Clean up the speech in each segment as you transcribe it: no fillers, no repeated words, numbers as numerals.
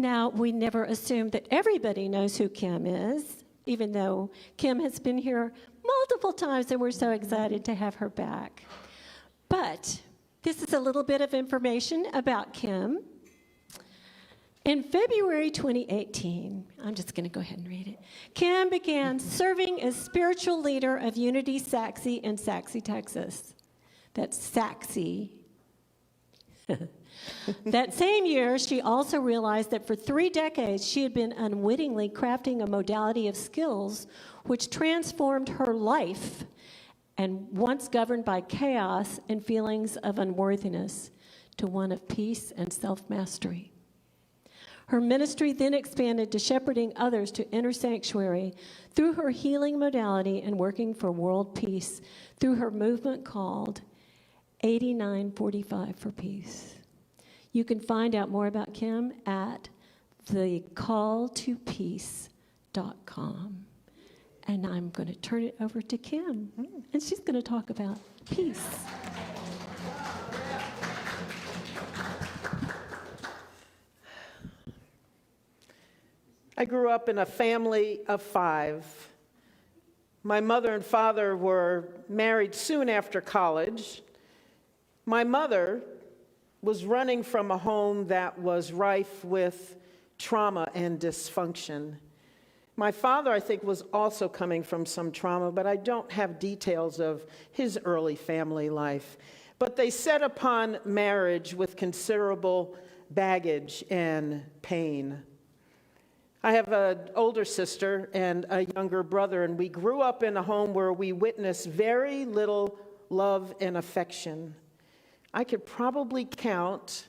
Now, we never assume that everybody knows who Kim is, even though Kim has been here multiple times and we're so excited to have her back. But this is a little bit of information about Kim. In February 2018, I'm just going to go ahead and read it. Kim began serving as spiritual leader of Unity Saxe in Saxe, Texas. That's Saxe. That same year, she also realized that for 3 decades, she had been unwittingly crafting a modality of skills which transformed her life, and once governed by chaos and feelings of unworthiness, to one of peace and self-mastery. Her ministry then expanded to shepherding others to inner sanctuary through her healing modality and working for world peace through her movement called 8945 for Peace. You can find out more about Kim at thecalltopeace.com. And I'm going to turn it over to Kim, and she's going to talk about peace. I grew up in a family of 5. My mother and father were married soon after college. My mother was running from a home that was rife with trauma and dysfunction. My father, I think, was also coming from some trauma, but I don't have details of his early family life. But they set upon marriage with considerable baggage and pain. I have an older sister and a younger brother, and we grew up in a home where we witnessed very little love and affection. I could probably count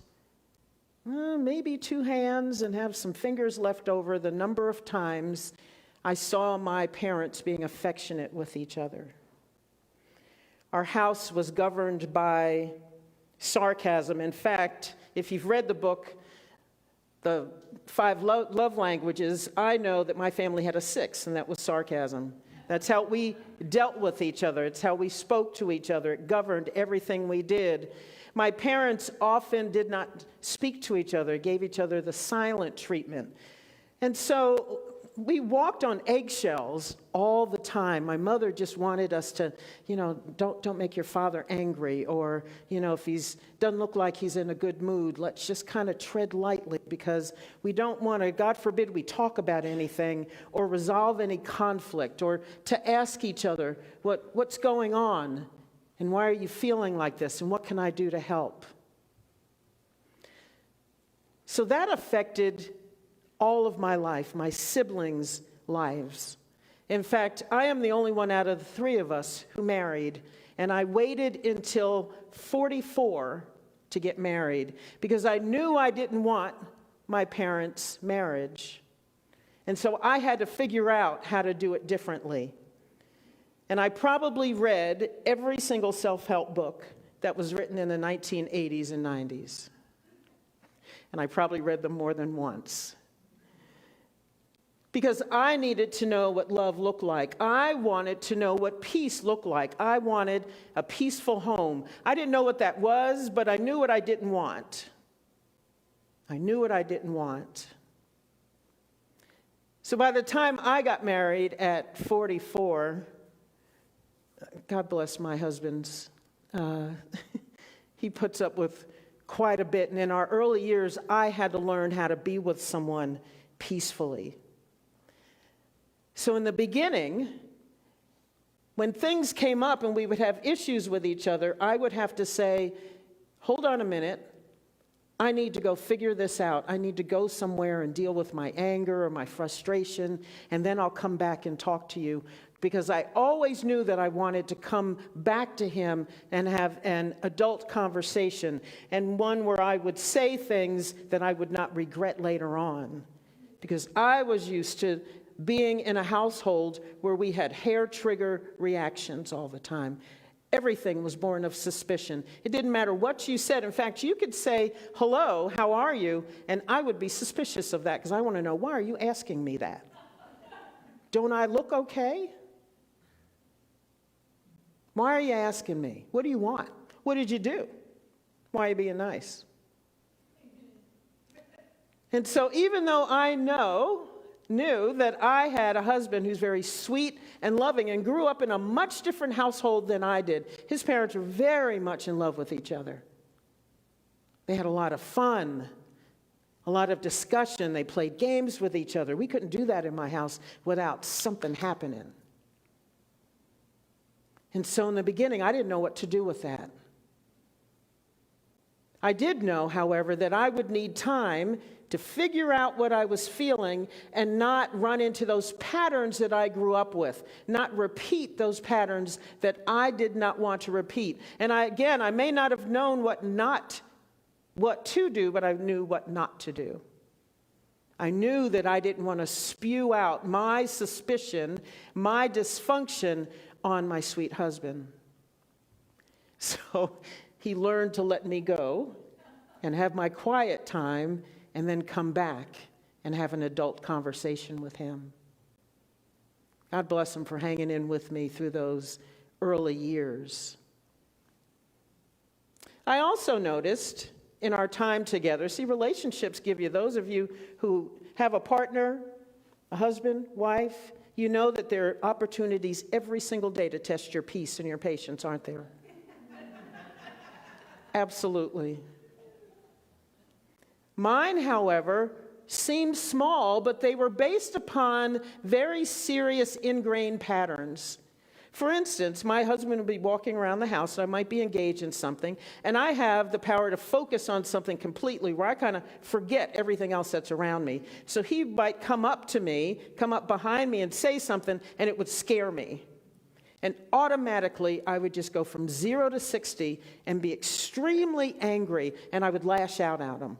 maybe 2 hands and have some fingers left over the number of times I saw my parents being affectionate with each other. Our house was governed by sarcasm. In fact, if you've read the book, The 5 Love Languages, I know that my family had a 6th, and that was sarcasm. That's how we dealt with each other. It's how we spoke to each other. It governed everything we did. My parents often did not speak to each other, gave each other the silent treatment. And so we walked on eggshells all the time. My mother just wanted us to, don't make your father angry, or, if he's doesn't look like he's in a good mood, let's just kind of tread lightly, because we don't want to, God forbid, we talk about anything or resolve any conflict, or to ask each other, what's going on, and why are you feeling like this, and what can I do to help? So that affected all of my life, my siblings' lives. In fact, I am the only one out of the 3 of us who married, and I waited until 44 to get married because I knew I didn't want my parents' marriage. And so I had to figure out how to do it differently. And I probably read every single self-help book that was written in the 1980s and 90s. And I probably read them more than once. Because I needed to know what love looked like. I wanted to know what peace looked like. I wanted a peaceful home. I didn't know what that was, but I knew what I didn't want. I knew what I didn't want. So by the time I got married at 44, God bless my husband, he puts up with quite a bit. And in our early years, I had to learn how to be with someone peacefully. So in the beginning, when things came up and we would have issues with each other, I would have to say, hold on a minute, I need to go figure this out. I need to go somewhere and deal with my anger or my frustration, and then I'll come back and talk to you. Because I always knew that I wanted to come back to him and have an adult conversation, and one where I would say things that I would not regret later on. Because I was used to being in a household where we had hair trigger reactions all the time. Everything was born of suspicion. It didn't matter what you said. In fact, you could say, hello, how are you? And I would be suspicious of that because I want to know, why are you asking me that? Don't I look okay? Why are you asking me? What do you want? What did you do? Why are you being nice? And so even though I knew that I had a husband who's very sweet and loving and grew up in a much different household than I did, his parents were very much in love with each other. They had a lot of fun, a lot of discussion. They played games with each other. We couldn't do that in my house without something happening. And so in the beginning, I didn't know what to do with that. I did know, however, that I would need time to figure out what I was feeling and not run into those patterns that I grew up with, not repeat those patterns that I did not want to repeat. And I may not have known what to do, but I knew what not to do. I knew that I didn't want to spew out my suspicion, my dysfunction on my sweet husband. So he learned to let me go and have my quiet time and then come back and have an adult conversation with him. God bless him for hanging in with me through those early years. I also noticed in our time together, see, relationships give you, those of you who have a partner, a husband, wife, you know that there are opportunities every single day to test your peace and your patience, aren't there? Absolutely. Mine, however, seemed small, but they were based upon very serious ingrained patterns. For instance, my husband would be walking around the house, I might be engaged in something, and I have the power to focus on something completely where I kind of forget everything else that's around me. So he might come up behind me and say something, and it would scare me. And automatically, I would just go from 0 to 60 and be extremely angry, and I would lash out at him.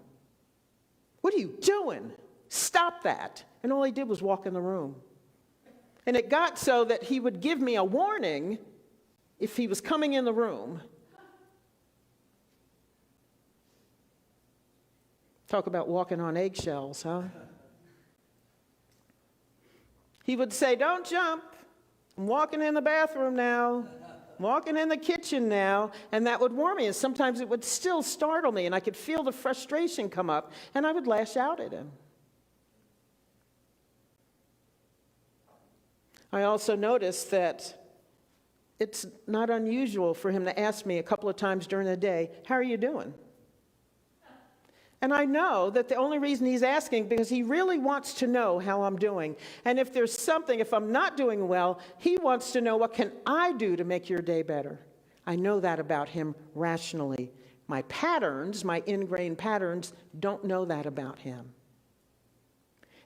What are you doing? Stop that. And all he did was walk in the room. And it got so that he would give me a warning if he was coming in the room. Talk about walking on eggshells, huh? He would say, "Don't jump. I'm walking in the bathroom now. I'm walking in the kitchen now." And that would warn me. And sometimes it would still startle me. And I could feel the frustration come up. And I would lash out at him. I also noticed that it's not unusual for him to ask me a couple of times during the day, "How are you doing?" And I know that the only reason he's asking because he really wants to know how I'm doing. And if there's something, if I'm not doing well, he wants to know, what can I do to make your day better? I know that about him rationally. My patterns, my ingrained patterns, don't know that about him.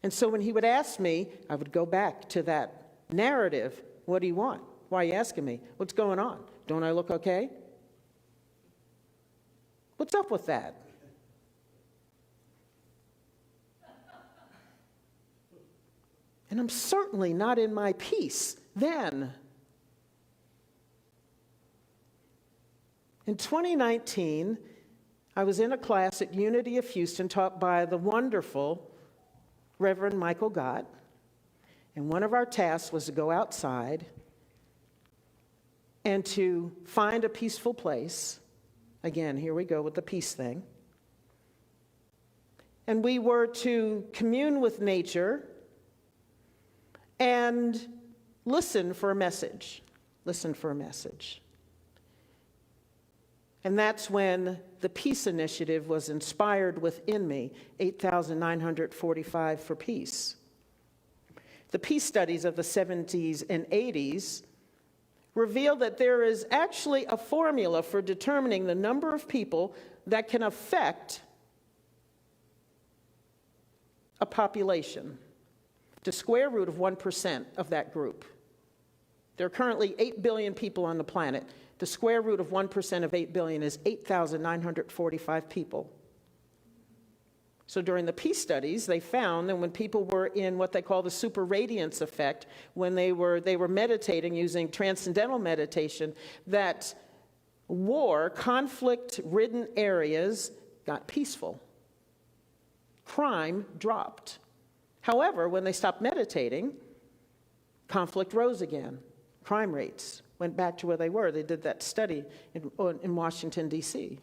And so when he would ask me, I would go back to that narrative. What do you want? Why are you asking me? What's going on? Don't I look okay? What's up with that? And I'm certainly not in my peace then. In 2019, I was in a class at Unity of Houston taught by the wonderful Reverend Michael Gott. And one of our tasks was to go outside and to find a peaceful place. Again, here we go with the peace thing. And we were to commune with nature and listen for a message. Listen for a message. And that's when the Peace Initiative was inspired within me, 8,945 for peace. The peace studies of the 70s and 80s reveal that there is actually a formula for determining the number of people that can affect a population. The square root of 1% of that group. There are currently 8 billion people on the planet. The square root of 1% of 8 billion is 8,945 people. So during the peace studies, they found that when people were in what they call the super radiance effect, when they were meditating using transcendental meditation, that conflict-ridden areas got peaceful. Crime dropped. However, when they stopped meditating, conflict rose again. Crime rates went back to where they were. They did that study in Washington, D.C.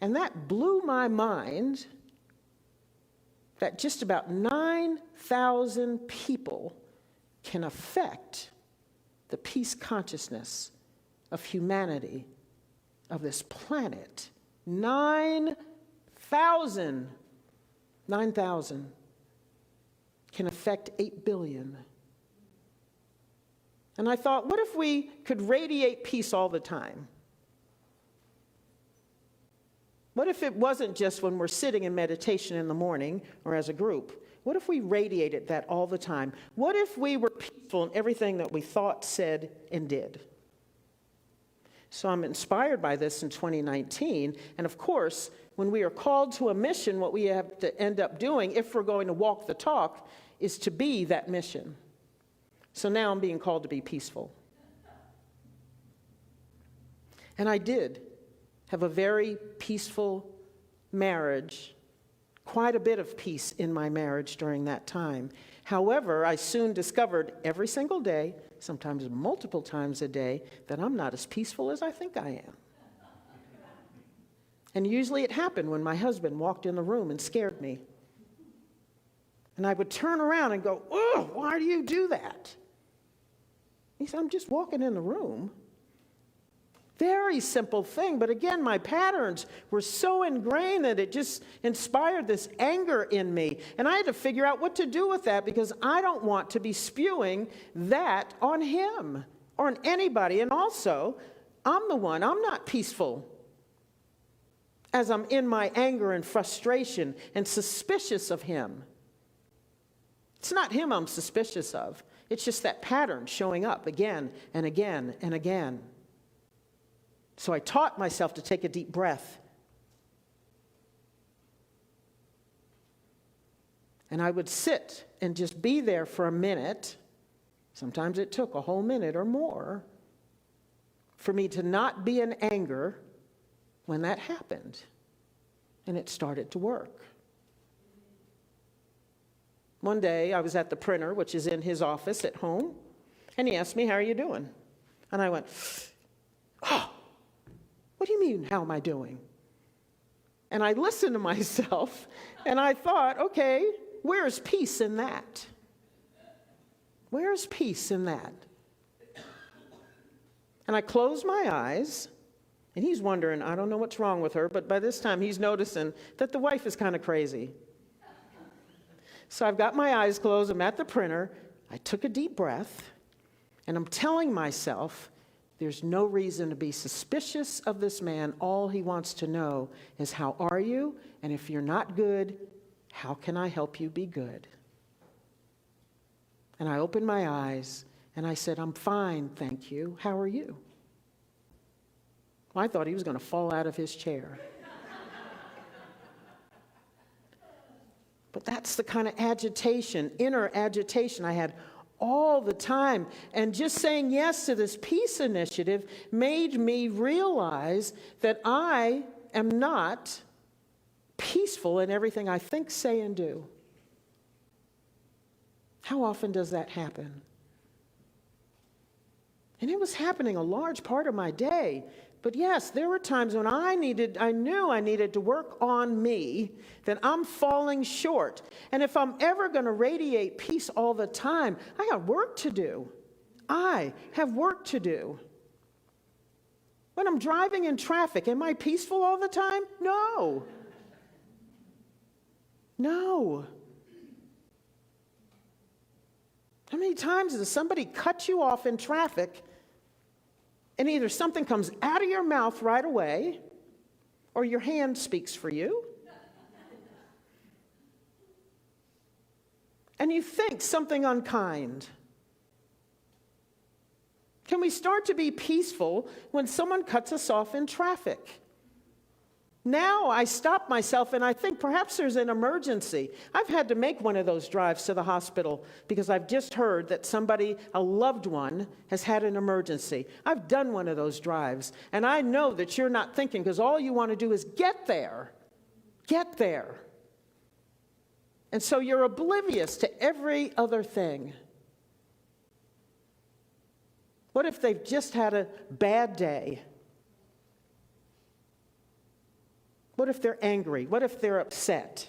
And that blew my mind that just about 9,000 people can affect the peace consciousness of humanity, of this planet. 9,000 can affect 8 billion. And I thought, what if we could radiate peace all the time? What if it wasn't just when we're sitting in meditation in the morning or as a group? What if we radiated that all the time? What if we were peaceful in everything that we thought, said, and did? So I'm inspired by this in 2019. And of course, when we are called to a mission, what we have to end up doing, if we're going to walk the talk, is to be that mission. So now I'm being called to be peaceful. And I did have a very peaceful marriage, quite a bit of peace in my marriage during that time. However, I soon discovered every single day, sometimes multiple times a day, that I'm not as peaceful as I think I am. And usually it happened when my husband walked in the room and scared me. And I would turn around and go, "Oh, why do you do that?" He said, "I'm just walking in the room." Very simple thing, but again, my patterns were so ingrained that it just inspired this anger in me. And I had to figure out what to do with that, because I don't want to be spewing that on him or on anybody. And also, I'm not peaceful as I'm in my anger and frustration and suspicious of him. It's not him I'm suspicious of. It's just that pattern showing up again and again and again. So I taught myself to take a deep breath. And I would sit and just be there for a minute. Sometimes it took a whole minute or more for me to not be in anger when that happened. And it started to work. One day I was at the printer, which is in his office at home, and he asked me, "How are you doing?" And I went, "Oh. What do you mean, how am I doing?" And I listened to myself, and I thought, okay, where is peace in that? Where is peace in that? And I closed my eyes, and he's wondering, I don't know what's wrong with her, but by this time he's noticing that the wife is kind of crazy. So I've got my eyes closed, I'm at the printer, I took a deep breath, and I'm telling myself, there's no reason to be suspicious of this man. All he wants to know is, how are you? And if you're not good, how can I help you be good? And I opened my eyes and I said, "I'm fine, thank you. How are you?" Well, I thought he was going to fall out of his chair. But that's the kind of agitation, inner agitation I had all the time. And just saying yes to this peace initiative made me realize that I am not peaceful in everything I think, say, and do. How often does that happen? And it was happening a large part of my day. But yes, there were times when I knew I needed to work on me, that I'm falling short. And if I'm ever going to radiate peace all the time, I got work to do. I have work to do. When I'm driving in traffic, am I peaceful all the time? No. No. How many times does somebody cut you off in traffic, and either something comes out of your mouth right away, or your hand speaks for you, and you think something unkind? Can we start to be peaceful when someone cuts us off in traffic? Now I stop myself and I think perhaps there's an emergency. I've had to make one of those drives to the hospital because I've just heard that somebody, a loved one, has had an emergency. I've done one of those drives, and I know that you're not thinking, because all you want to do is get there. Get there. And so you're oblivious to every other thing. What if they've just had a bad day? What if they're angry? What if they're upset?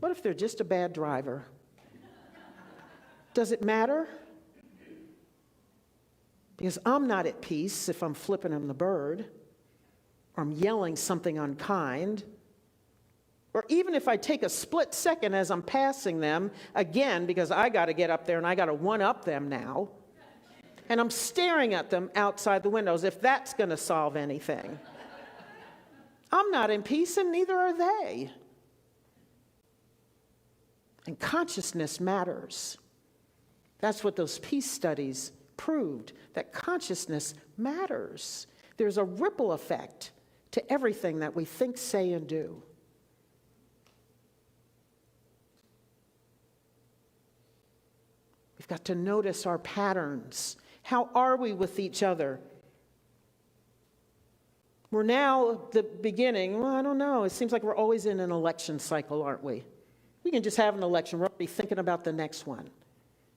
What if they're just a bad driver? Does it matter? Because I'm not at peace if I'm flipping them the bird, or I'm yelling something unkind, or even if I take a split second as I'm passing them, again, because I got to get up there and I got to one-up them now, and I'm staring at them outside the windows, if that's going to solve anything. I'm not in peace, and neither are they. And consciousness matters. That's what those peace studies proved, that consciousness matters. There's a ripple effect to everything that we think, say, and do. We've got to notice our patterns. How are we with each other? We're now at the beginning, well, I don't know, it seems like we're always in an election cycle, aren't we? We can just have an election, we're already thinking about the next one.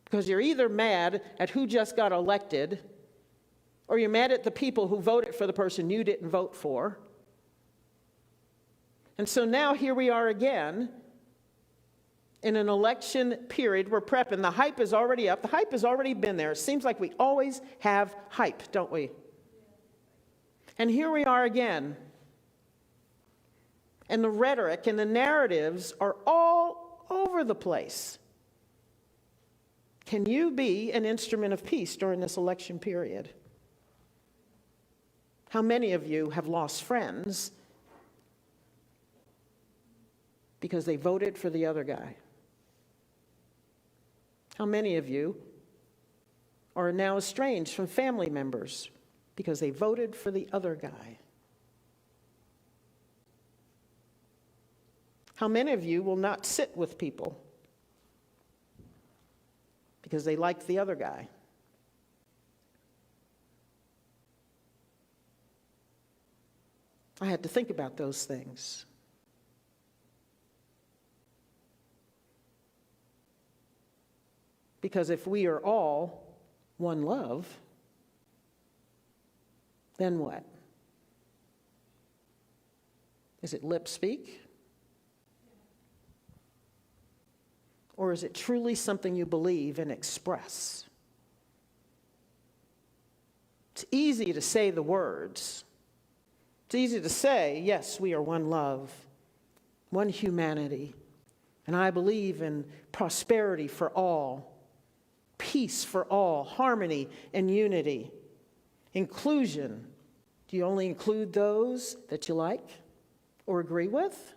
Because you're either mad at who just got elected, or you're mad at the people who voted for the person you didn't vote for. And so now here we are again in an election period. We're prepping. The hype is already up. The hype has already been there. It seems like we always have hype, don't we? And here we are again. And the rhetoric and the narratives are all over the place. Can you be an instrument of peace during this election period? How many of you have lost friends because they voted for the other guy? How many of you are now estranged from family members because they voted for the other guy? How many of you will not sit with people because they like the other guy? I had to think about those things. Because if we are all one love, then what? Is it lip speak? Or is it truly something you believe and express? It's easy to say the words. It's easy to say, yes, we are one love, one humanity, and I believe in prosperity for all, peace for all, harmony and unity, inclusion. Do you only include those that you like or agree with?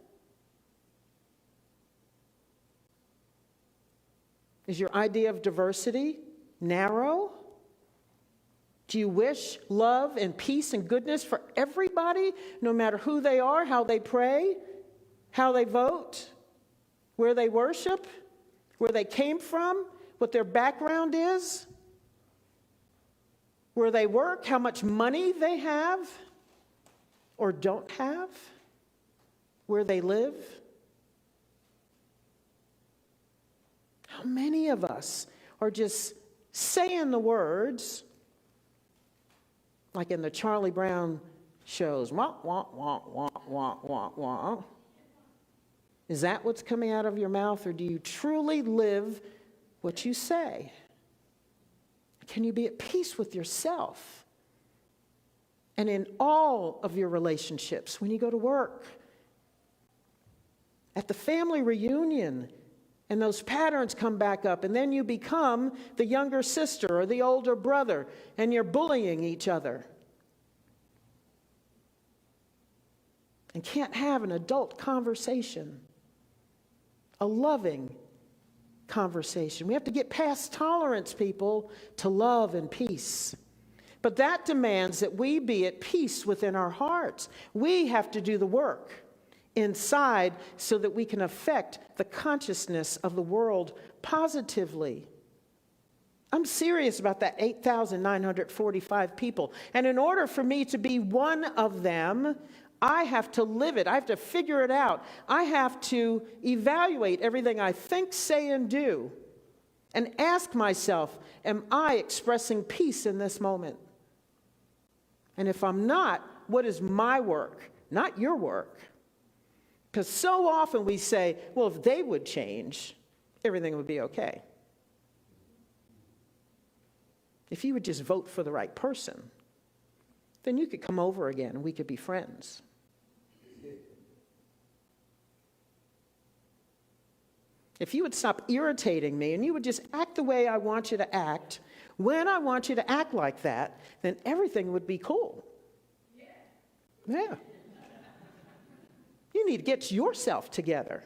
Is your idea of diversity narrow? Do you wish love and peace and goodness for everybody, no matter who they are, how they pray, how they vote, where they worship, where they came from, what their background is, where they work, how much money they have or don't have, where they live? How many of us are just saying the words like in the Charlie Brown shows, wah, wah, wah, wah, wah, wah, wah? Is that what's coming out of your mouth, or do you truly live what you say? Can you be at peace with yourself and in all of your relationships, when you go to work, at the family reunion, and those patterns come back up, and then you become the younger sister or the older brother, and you're bullying each other and can't have an adult conversation, a loving conversation. We have to get past tolerance, people, to love and peace. But that demands that we be at peace within our hearts. We have to do the work inside so that we can affect the consciousness of the world positively. I'm serious about that 8,945 people. And in order for me to be one of them, I have to live it. I have to figure it out. I have to evaluate everything I think, say, and do, and ask myself, am I expressing peace in this moment? And if I'm not, what is my work not your work. Because so often we say, well, if they would change, everything would be okay. If you would just vote for the right person, then you could come over again and we could be friends. If you would stop irritating me and you would just act the way I want you to act, when I want you to act like that, then everything would be cool. Yeah. You need to get yourself together.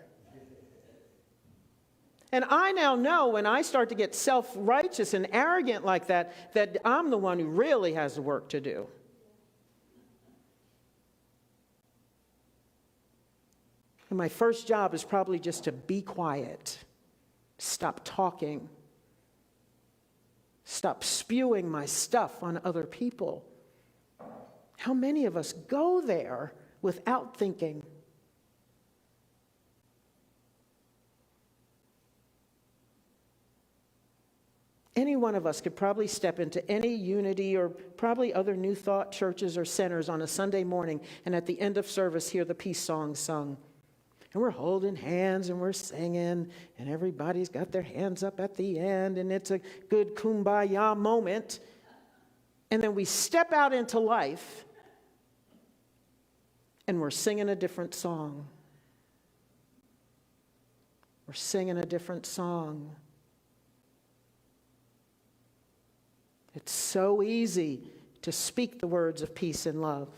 And I now know when I start to get self-righteous and arrogant like that, that I'm the one who really has the work to do. And my first job is probably just to be quiet, stop talking, stop spewing my stuff on other people. How many of us go there without thinking? Any one of us could probably step into any Unity or probably other New Thought churches or centers on a Sunday morning and at the end of service hear the peace song sung. And we're holding hands and we're singing and everybody's got their hands up at the end and it's a good kumbaya moment. And then we step out into life and we're singing a different song. We're singing a different song. It's so easy to speak the words of peace and love.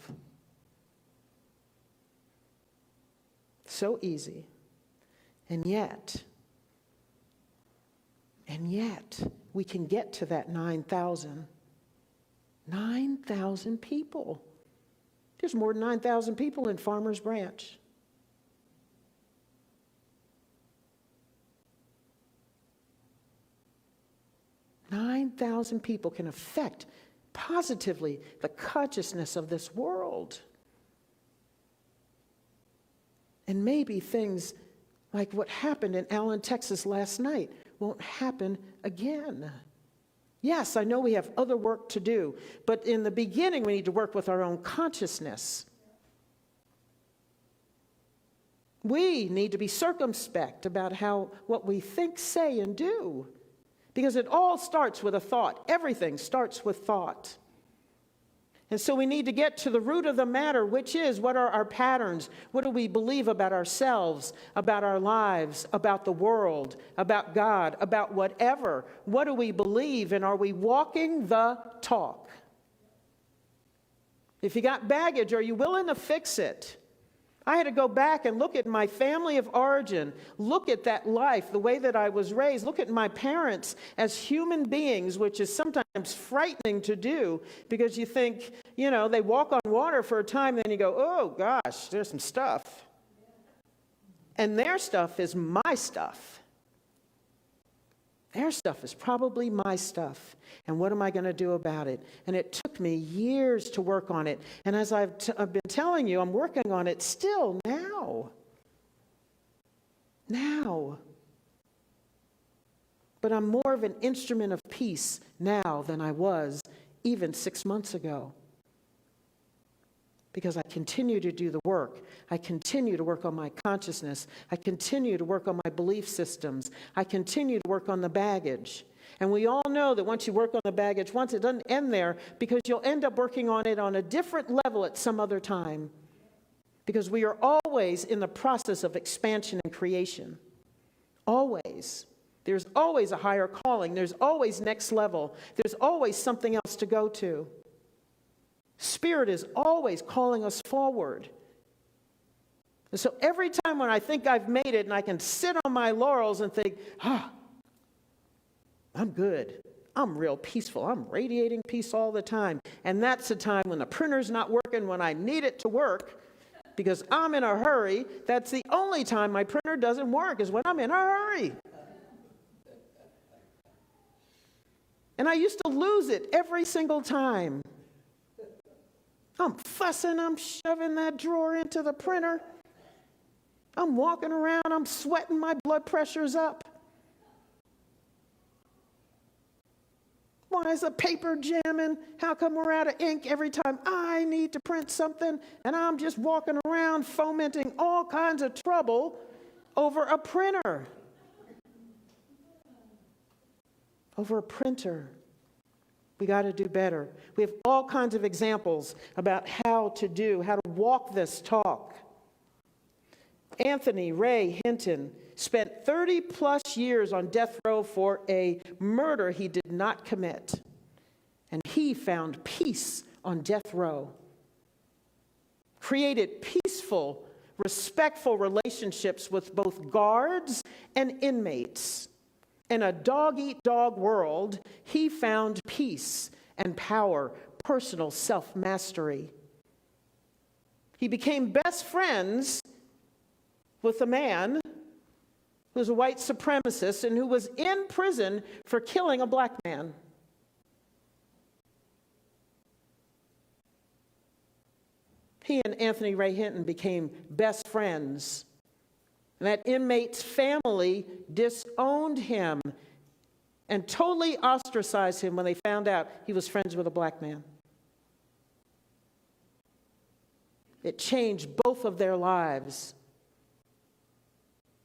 So easy. And yet, we can get to that 9,000. 9,000 people. There's more than 9,000 people in Farmers Branch. "9,000 people can affect positively the consciousness of this world. And maybe things like what happened in Allen, Texas last night won't happen again. Yes, I know we have other work to do, but in the beginning we need to work with our own consciousness. We need to be circumspect about what we think, say, and do. Because it all starts with a thought. Everything starts with thought. And so we need to get to the root of the matter, which is, what are our patterns? What do we believe about ourselves, about our lives, about the world, about God, about whatever? What do we believe, and are we walking the talk? If you got baggage, are you willing to fix it? I had to go back and look at my family of origin, look at that life, the way that I was raised, look at my parents as human beings, which is sometimes frightening to do because you think, they walk on water for a time, then you go, oh gosh, there's some stuff. And their stuff is my stuff. Their stuff is probably my stuff. And what am I going to do about it? And it took me years to work on it. And as I've been telling you, I'm working on it still now. Now. But I'm more of an instrument of peace now than I was even 6 months ago. Because I continue to do the work. I continue to work on my consciousness. I continue to work on my belief systems. I continue to work on the baggage. And we all know that once you work on the baggage, once it doesn't end there, because you'll end up working on it on a different level at some other time. Because we are always in the process of expansion and creation. Always. There's always a higher calling. There's always next level. There's always something else to go to. Spirit is always calling us forward. And so every time when I think I've made it and I can sit on my laurels and think, I'm good. I'm real peaceful. I'm radiating peace all the time. And that's the time when the printer's not working, when I need it to work, because I'm in a hurry. That's the only time my printer doesn't work, is when I'm in a hurry. And I used to lose it every single time. I'm fussing, I'm shoving that drawer into the printer. I'm walking around, I'm sweating, my blood pressure's up. Why is the paper jamming? How come we're out of ink every time I need to print something? And I'm just walking around fomenting all kinds of trouble over a printer. Over a printer. We got to do better. We have all kinds of examples about how to walk this talk. Anthony Ray Hinton spent 30 plus years on death row for a murder he did not commit. And he found peace on death row. Created peaceful, respectful relationships with both guards and inmates. In a dog-eat-dog world, he found peace and power, personal self-mastery. He became best friends with a man who was a white supremacist and who was in prison for killing a black man. He and Anthony Ray Hinton became best friends. And that inmate's family disowned him and totally ostracized him when they found out he was friends with a black man. It changed both of their lives.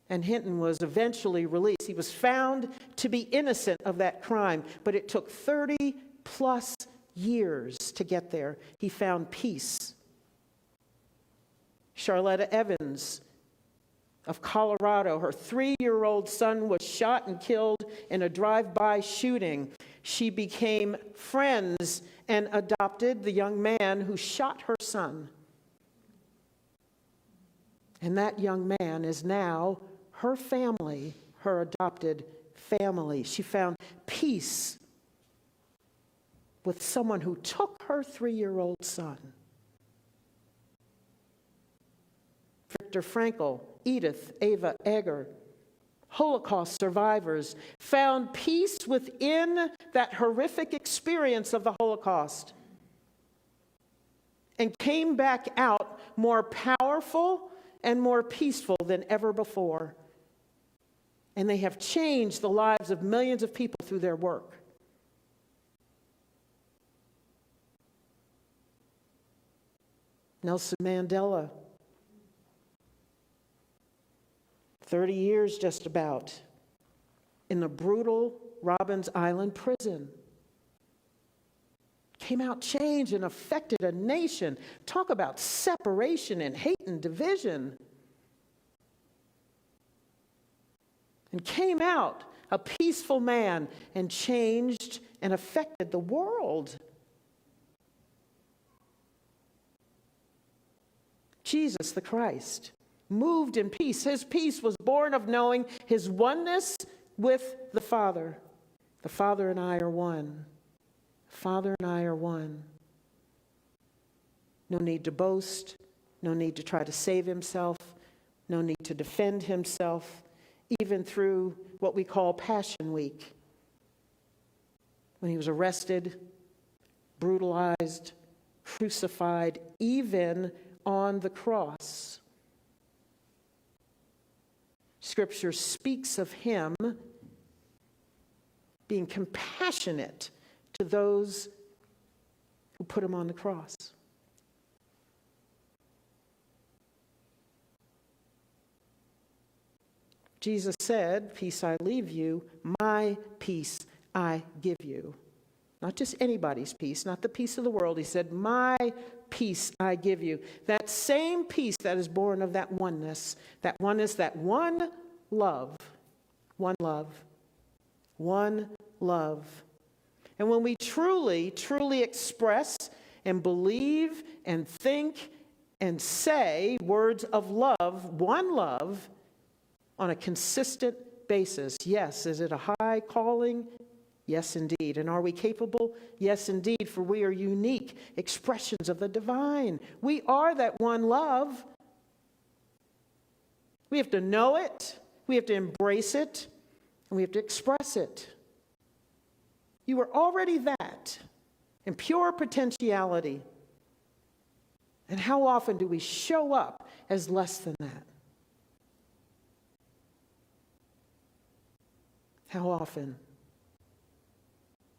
And Hinton was eventually released. He was found to be innocent of that crime, but it took 30 plus years to get there. He found peace. Charlotta Evans of Colorado, her 3-year-old son was shot and killed in a drive-by shooting. She became friends and adopted the young man who shot her son. And that young man is now her family, her adopted family. She found peace with someone who took her 3-year-old son. Viktor Frankl, Edith Ava Eger, Holocaust survivors, found peace within that horrific experience of the Holocaust and came back out more powerful and more peaceful than ever before. And they have changed the lives of millions of people through their work. Nelson Mandela, 30 years just about, in the brutal Robbins Island prison. Came out changed and affected a nation. Talk about separation and hate and division. And came out a peaceful man and changed and affected the world. Jesus the Christ moved in peace. His peace was born of knowing his oneness with the Father. The Father and I are one. Father and I are one. No need to boast. No need to try to save himself. No need to defend himself. Even through what we call Passion Week, when he was arrested, brutalized, crucified, even on the cross. Scripture speaks of him being compassionate to those who put him on the cross. Jesus said, "Peace I leave you, my peace I give you." Not just anybody's peace, not the peace of the world. He said, "My peace I give you." That same peace that is born of that oneness, that one love, one love, one love. And when we truly, truly express and believe and think and say words of love, one love, on a consistent basis. Yes, is it a high calling? Yes, indeed. And are we capable? Yes, indeed, for we are unique expressions of the divine. We are that one love. We have to know it, we have to embrace it, and we have to express it. You are already that in pure potentiality. And how often do we show up as less than that? How often?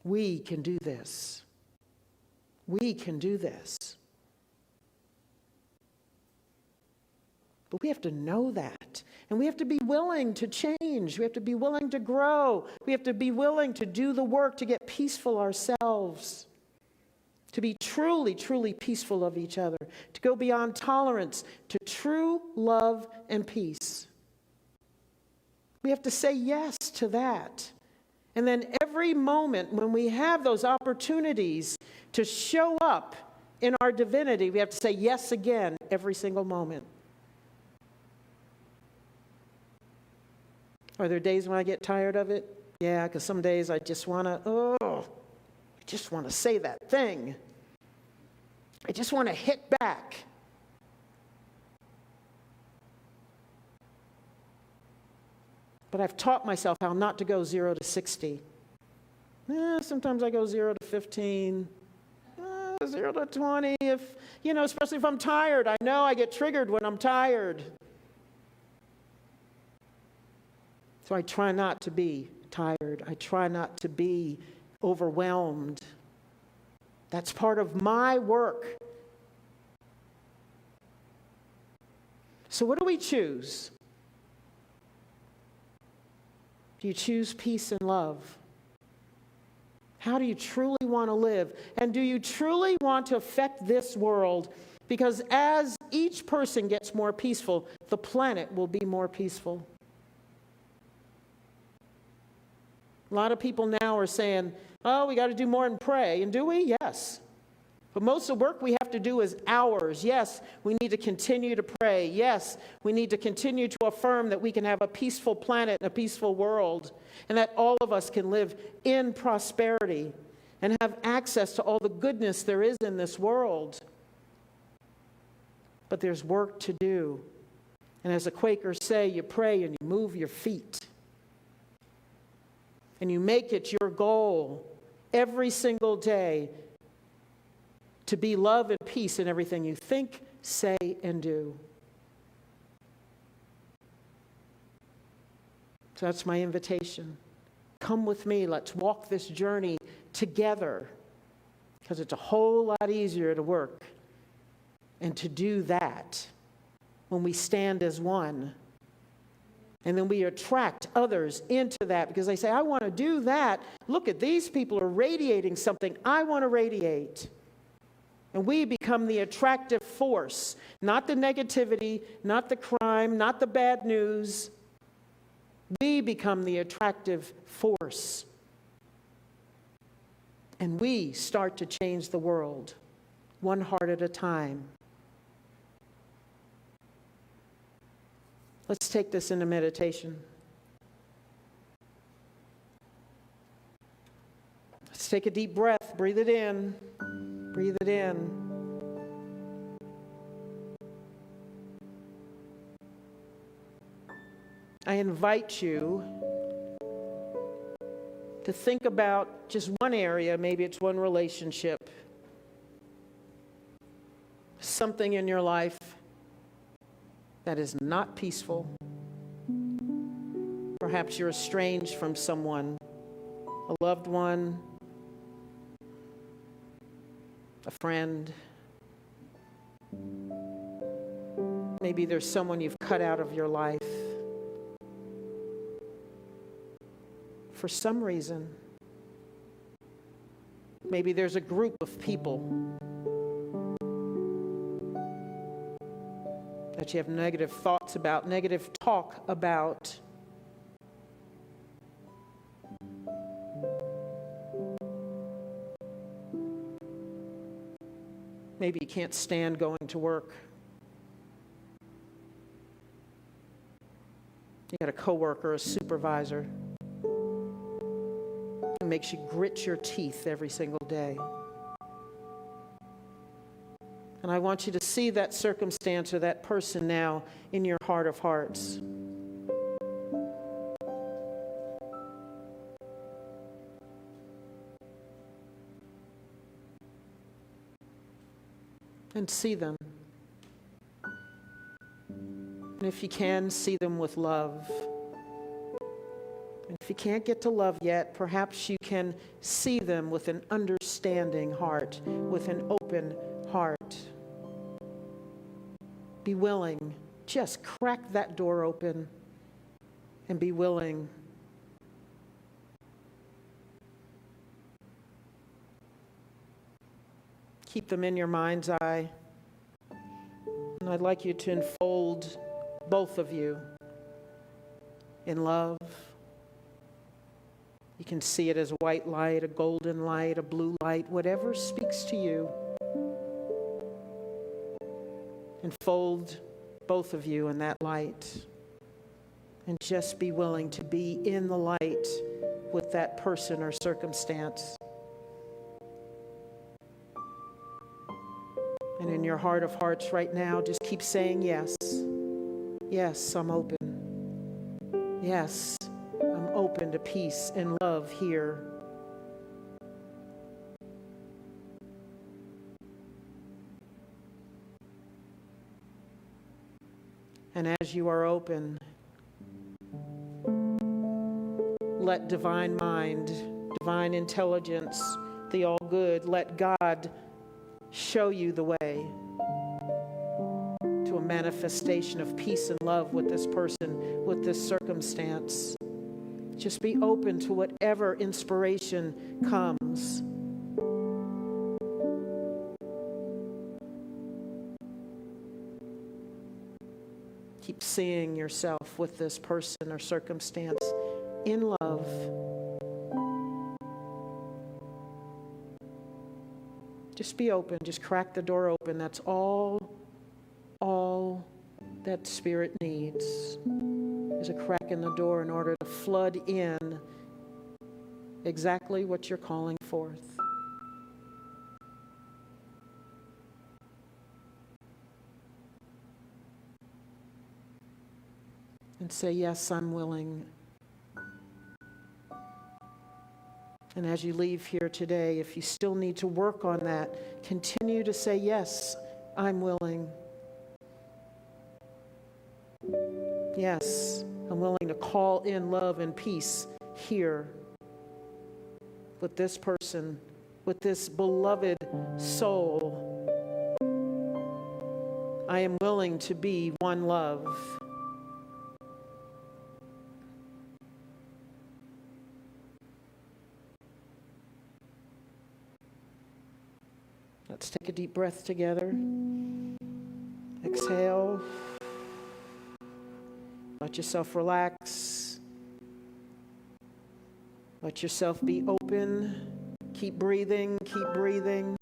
We can do this. We can do this. But we have to know that. And we have to be willing to change. We have to be willing to grow. We have to be willing to do the work to get peaceful ourselves. To be truly, truly peaceful of each other. To go beyond tolerance to true love and peace. We have to say yes to that. And then every moment when we have those opportunities to show up in our divinity, we have to say yes again every single moment. Are there days when I get tired of it? Yeah, because some days I just want to say that thing. I just want to hit back. But I've taught myself how not to go 0 to 60. Sometimes I go 0 to 15, 0 to 20, especially if I'm tired. I know I get triggered when I'm tired. So I try not to be tired. I try not to be overwhelmed. That's part of my work. So what do we choose? Do you choose peace and love? How do you truly want to live? And do you truly want to affect this world? Because as each person gets more peaceful, the planet will be more peaceful. A lot of people now are saying, oh, we got to do more and pray. And do we? Yes. But most of the work we have to do is ours. Yes, we need to continue to pray. Yes, we need to continue to affirm that we can have a peaceful planet and a peaceful world, and that all of us can live in prosperity and have access to all the goodness there is in this world. But there's work to do. And as the Quakers say, you pray and you move your feet. And you make it your goal every single day to be love and peace in everything you think, say, and do. So that's my invitation. Come with me. Let's walk this journey together. Because it's a whole lot easier to work and to do that when we stand as one. And then we attract others into that because they say, I want to do that. Look at these people are radiating something I want to radiate. And we become the attractive force, not the negativity, not the crime, not the bad news. We become the attractive force. And we start to change the world, one heart at a time. Let's take this into meditation. Let's take a deep breath. Breathe it in. Breathe it in. I invite you to think about just one area, maybe it's one relationship, something in your life that is not peaceful. Perhaps you're estranged from someone, a loved one, a friend. Maybe there's someone you've cut out of your life for some reason. Maybe there's a group of people that you have negative thoughts about, negative talk about. Maybe you can't stand going to work. You got a coworker, a supervisor who makes you grit your teeth every single day. And I want you to see that circumstance or that person now in your heart of hearts. And see them. And if you can, see them with love. If you can't get to love yet, perhaps you can see them with an understanding heart, with an open heart. Be willing. Just crack that door open and be willing. Keep them in your mind's eye. And I'd like you to enfold both of you in love. You can see it as a white light, a golden light, a blue light, whatever speaks to you. Enfold both of you in that light. And just be willing to be in the light with that person or circumstance. And in your heart of hearts right now, just keep saying yes. Yes, I'm open. Yes, I'm open to peace and love here. And as you are open, let divine mind, divine intelligence, the all good, let God show you the way to a manifestation of peace and love with this person, with this circumstance. Just be open to whatever inspiration comes. Keep seeing yourself with this person or circumstance in love. Just be open. Just crack the door open. That's all that Spirit needs is a crack in the door in order to flood in exactly what you're calling forth. And say, yes, I'm willing. And as you leave here today, if you still need to work on that, continue to say, yes, I'm willing. Yes, I'm willing to call in love and peace here with this person, with this beloved soul. I am willing to be one love. Let's take a deep breath together. Exhale. Let yourself relax. Let yourself be open. Keep breathing, keep breathing.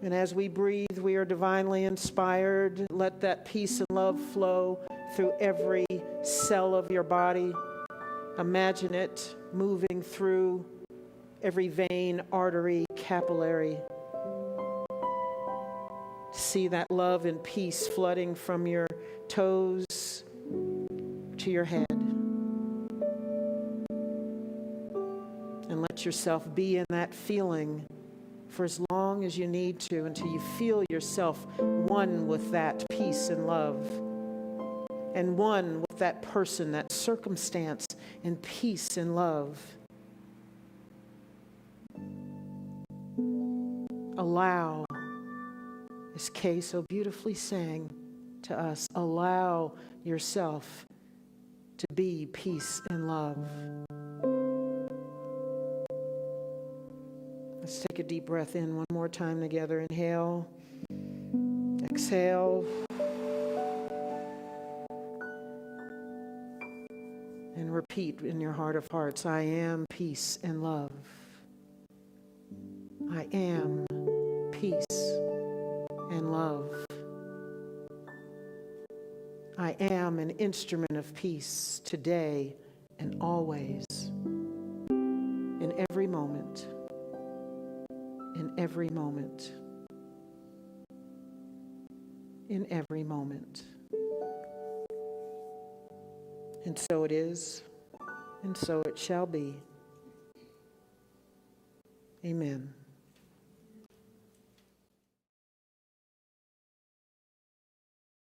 And as we breathe, we are divinely inspired. Let that peace and love flow through every cell of your body. Imagine it moving through every vein, artery, capillary. See that love and peace flooding from your toes to your head. And let yourself be in that feeling for as long as you need to, until you feel yourself one with that peace and love, and one with that person, that circumstance, in peace and love. Allow, as Kay so beautifully sang to us, allow yourself to be peace and love. Let's take a deep breath in one more time together. Inhale, exhale, and repeat in your heart of hearts, I am peace and love. I am peace and love. I am an instrument of peace today and always, in every moment, in every moment, in every moment. And so it is, and so it shall be. Amen.